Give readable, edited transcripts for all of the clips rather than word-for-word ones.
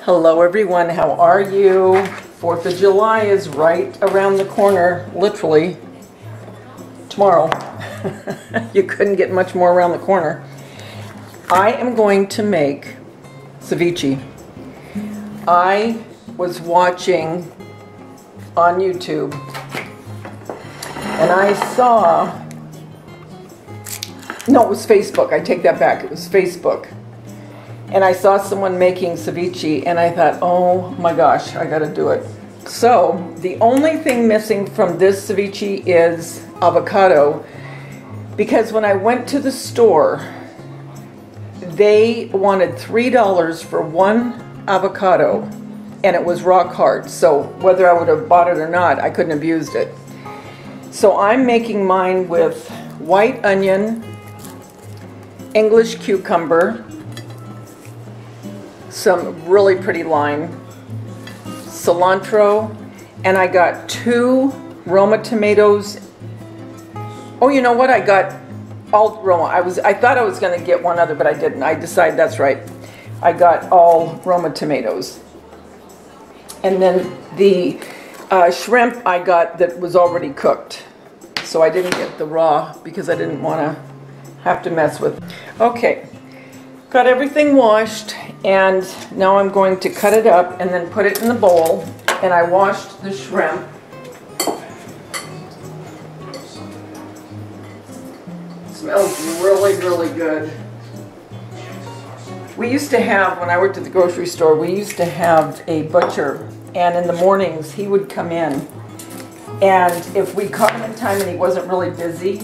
Hello everyone, how are you? 4th of July is right around the corner, literally tomorrow. You couldn't get much more around the corner. I am going to make ceviche. I was watching on YouTube and I saw, no, it was Facebook, I take that back, it was Facebook. And I saw someone making ceviche and I thought, oh my gosh, I gotta do it. So the only thing missing from this ceviche is avocado, because when I went to the store, they wanted $3 for one avocado and it was rock hard. So whether I would have bought it or not, I couldn't have used it. So I'm making mine with white onion, English cucumber, some really pretty lime, cilantro, and I got 2 Roma tomatoes. Oh, you know what? I got all Roma. I thought I was going to get one other, but I didn't. I decided that's right. I got all Roma tomatoes. And then the shrimp I got that was already cooked. So I didn't get the raw because I didn't want to have to mess with it. Okay. Got everything washed, and now I'm going to cut it up and then put it in the bowl. And I washed the shrimp. It smells really, really good. We used to have, when I worked at the grocery store, we used to have a butcher, and in the mornings he would come in, and if we caught him in time and he wasn't really busy,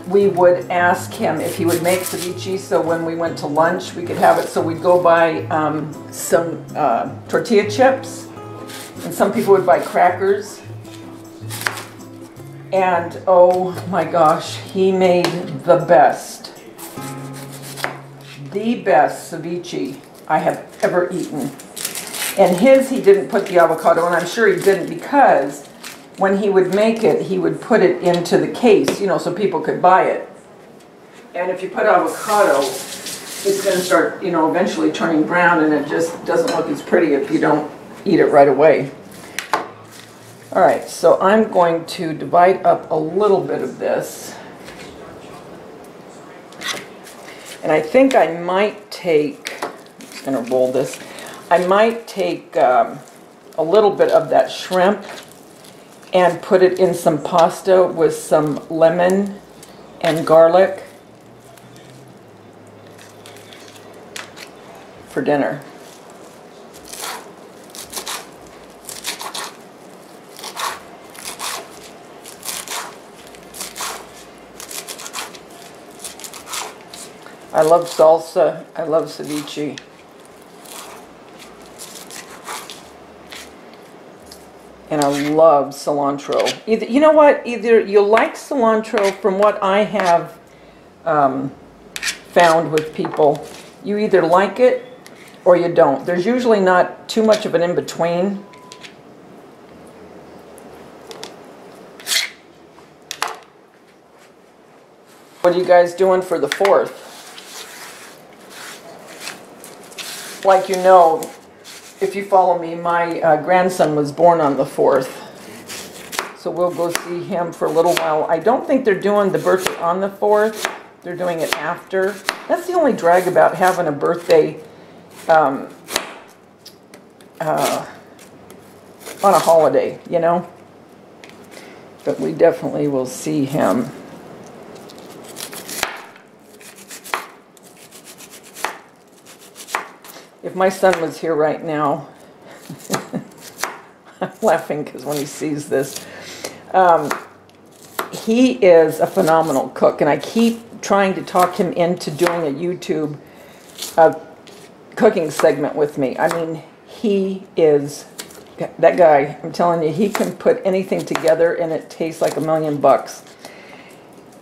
we would ask him if he would make ceviche, so when we went to lunch we could have it. So we'd go buy some tortilla chips, and some people would buy crackers, and oh my gosh, he made the best ceviche I have ever eaten. And his, he didn't put the avocado, and I'm sure he didn't because when he would make it, he would put it into the case, you know, so people could buy it. And if you put avocado, it's going to start, you know, eventually turning brown, and it just doesn't look as pretty if you don't eat it right away. All right, so I'm going to divide up a little bit of this. And I think I might take, I'm just going to roll this, I might take a little bit of that shrimp and put it in some pasta with some lemon and garlic for dinner. I love salsa, I love ceviche. And I love cilantro. Either, you know what? Either you like cilantro, from what I have found with people, you either like it or you don't. There's usually not too much of an in-between. What are you guys doing for the 4th? Like you know, if you follow me, my grandson was born on the 4th. So we'll go see him for a little while. I don't think they're doing the birthday on the 4th. They're doing it after. That's the only drag about having a birthday on a holiday, you know? But we definitely will see him. If my son was here right now, I'm laughing because when he sees this, he is a phenomenal cook, and I keep trying to talk him into doing a YouTube cooking segment with me. I mean, he is, that guy, I'm telling you, he can put anything together and it tastes like $1,000,000.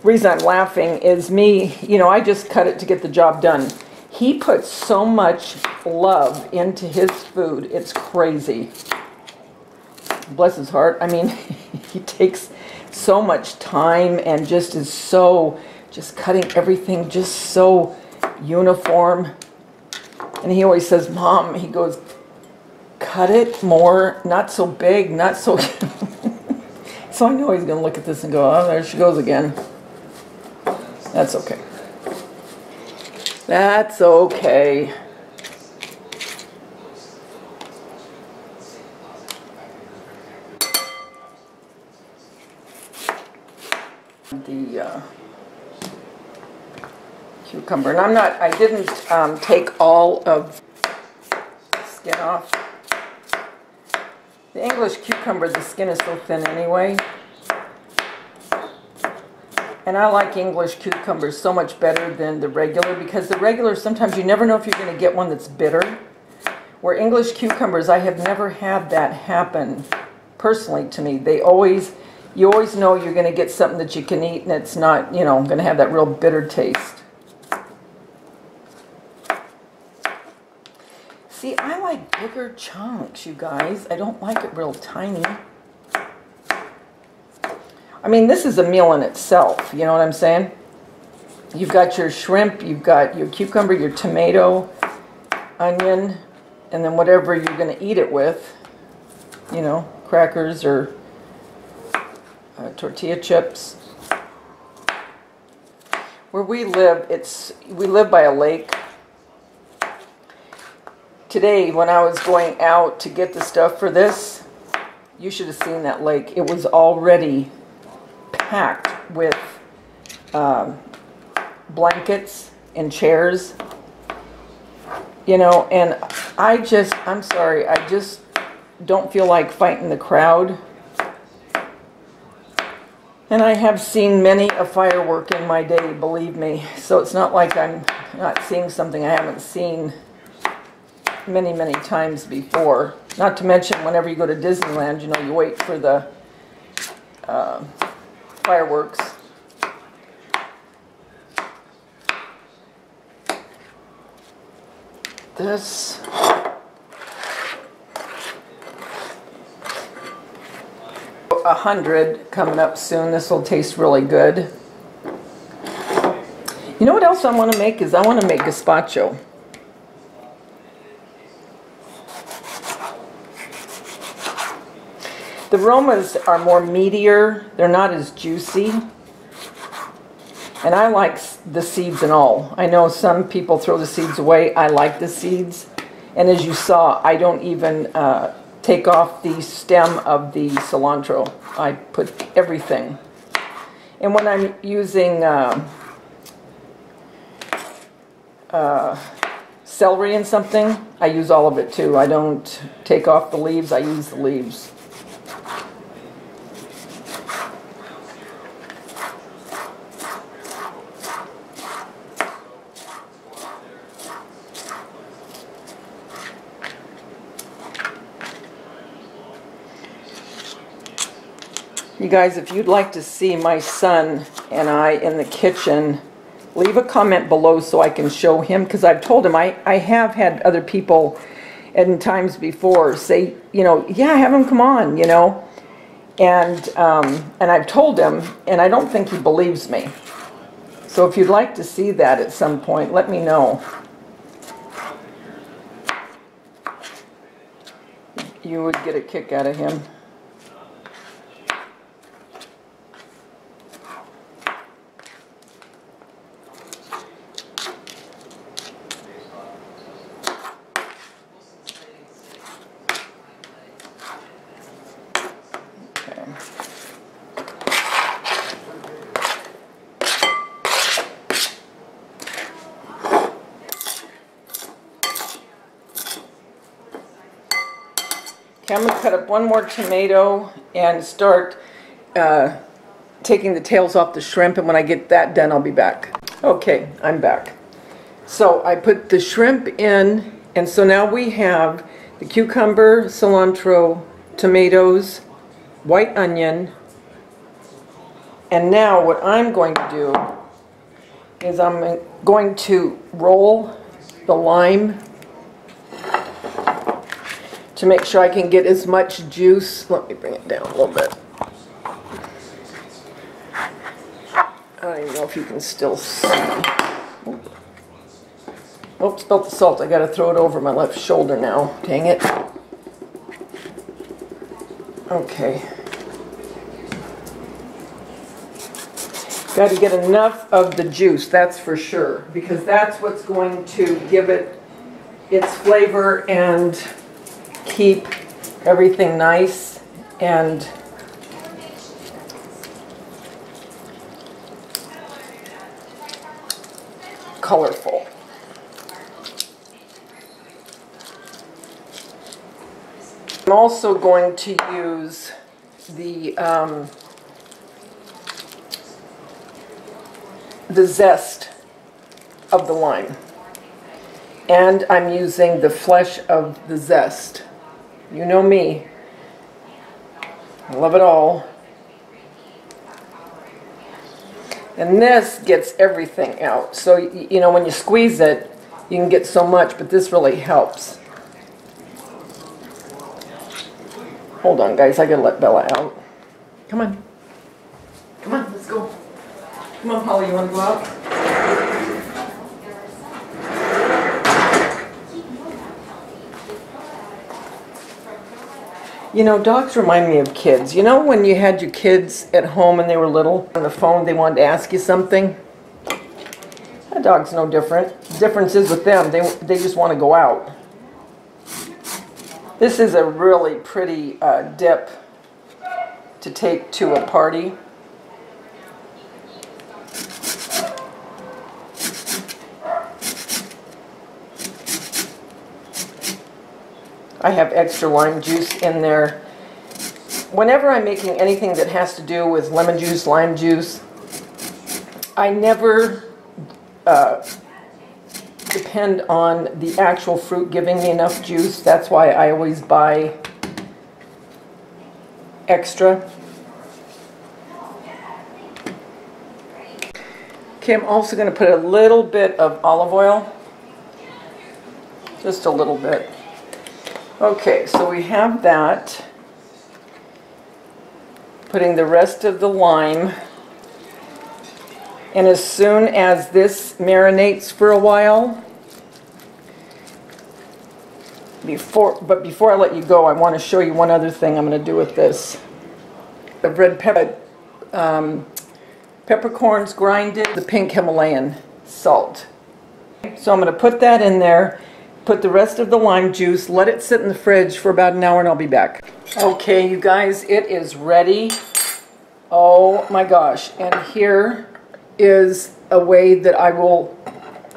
Reason I'm laughing is me, you know, I just cut it to get the job done. He puts so much love into his food, it's crazy. Bless his heart. I mean, he takes so much time and just is so, just cutting everything just so uniform. And he always says, Mom, he goes, cut it more, not so big, not so... So I know he's going to look at this and go, oh, there she goes again. That's okay. That's okay. The cucumber, and I didn't take all of the skin off. The English cucumber, the skin is so thin anyway. And I like English cucumbers so much better than the regular, because the regular, sometimes you never know if you're going to get one that's bitter. Where English cucumbers, I have never had that happen personally to me. You always know you're going to get something that you can eat and it's not, you know, going to have that real bitter taste. See, I like bigger chunks, you guys. I don't like it real tiny. I mean, this is a meal in itself, you know what I'm saying? You've got your shrimp, you've got your cucumber, your tomato, onion, and then whatever you're going to eat it with, you know, crackers or tortilla chips. Where we live, we live by a lake. Today, when I was going out to get the stuff for this, you should have seen that lake. It was already packed with blankets and chairs, you know, and I'm sorry, I just don't feel like fighting the crowd. And I have seen many a firework in my day, believe me, so it's not like I'm not seeing something I haven't seen many, many times before. Not to mention, whenever you go to Disneyland, you know, you wait for the fireworks. This 100 coming up soon. This will taste really good. You know what else I want to make is I want to make gazpacho. The aromas are more meatier. They're not as juicy. And I like the seeds and all. I know some people throw the seeds away. I like the seeds. And as you saw, I don't even take off the stem of the cilantro. I put everything. And when I'm using celery in something, I use all of it too. I don't take off the leaves, I use the leaves. You guys, if you'd like to see my son and I in the kitchen, leave a comment below so I can show him, because I've told him, I have had other people in times before say, you know, yeah, have him come on, you know, and I've told him, and I don't think he believes me. So if you'd like to see that at some point, let me know. You would get a kick out of him. Okay, I'm going to cut up one more tomato and start taking the tails off the shrimp, and when I get that done, I'll be back. Okay, I'm back. So I put the shrimp in, and so now we have the cucumber, cilantro, tomatoes, white onion, and now what I'm going to do is I'm going to roll the lime to make sure I can get as much juice. Let me bring it down a little bit. I don't even know if you can still see. Oops, spilled the salt. I gotta throw it over my left shoulder now. Dang it. Okay. Got to get enough of the juice, that's for sure, because that's what's going to give it its flavor and keep everything nice and colorful. I'm also going to use the zest of the lime, and I'm using the flesh of the zest. You know me, I love it all. And this gets everything out. So, you know, when you squeeze it, you can get so much, but this really helps. Hold on, guys, I gotta let Bella out. Come on. Come on, let's go. Come on, Polly, you want to go out? You know, dogs remind me of kids. You know when you had your kids at home and they were little, on the phone they wanted to ask you something? A dog's no different. The difference is with them, they just want to go out. This is a really pretty dip to take to a party. I have extra lime juice in there. Whenever I'm making anything that has to do with lemon juice, lime juice, I never depend on the actual fruit giving me enough juice. That's why I always buy extra. Okay, I'm also going to put a little bit of olive oil. Just a little bit. Okay, so we have that. Putting the rest of the lime. And as soon as this marinates for a while, before I let you go, I want to show you one other thing I'm going to do with this. The red pepper, peppercorns grinded, the pink Himalayan salt. So I'm going to put that in there, put the rest of the lime juice, let it sit in the fridge for about an hour, and I'll be back. Okay, you guys, it is ready. Oh my gosh, and here is a way that I will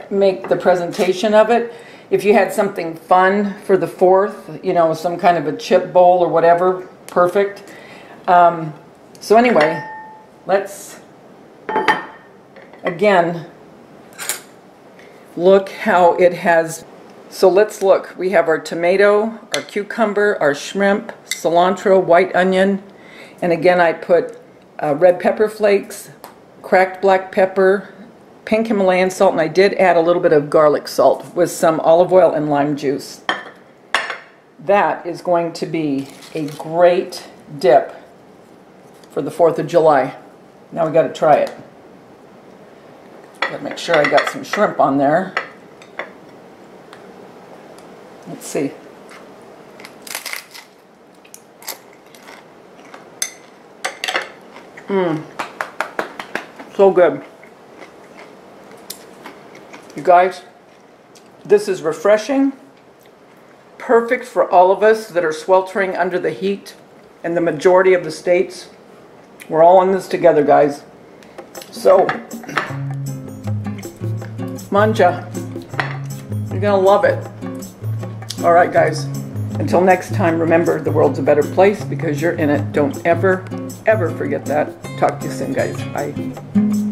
make the presentation of it. If you had something fun for the 4th, you know, some kind of a chip bowl or whatever, perfect. So anyway, let's, again, look how it has. So let's look. We have our tomato, our cucumber, our shrimp, cilantro, white onion, and again I put red pepper flakes, cracked black pepper, pink Himalayan salt, and I did add a little bit of garlic salt with some olive oil and lime juice. That is going to be a great dip for the 4th of July. Now we got to try it. Got to make sure I got some shrimp on there. Let's see. So good. You guys, this is refreshing, perfect for all of us that are sweltering under the heat in the majority of the states. We're all in this together, guys. So, manja, you're gonna love it. All right, guys, until next time, remember, the world's a better place because you're in it. Don't ever, ever forget that. Talk to you soon, guys. Bye.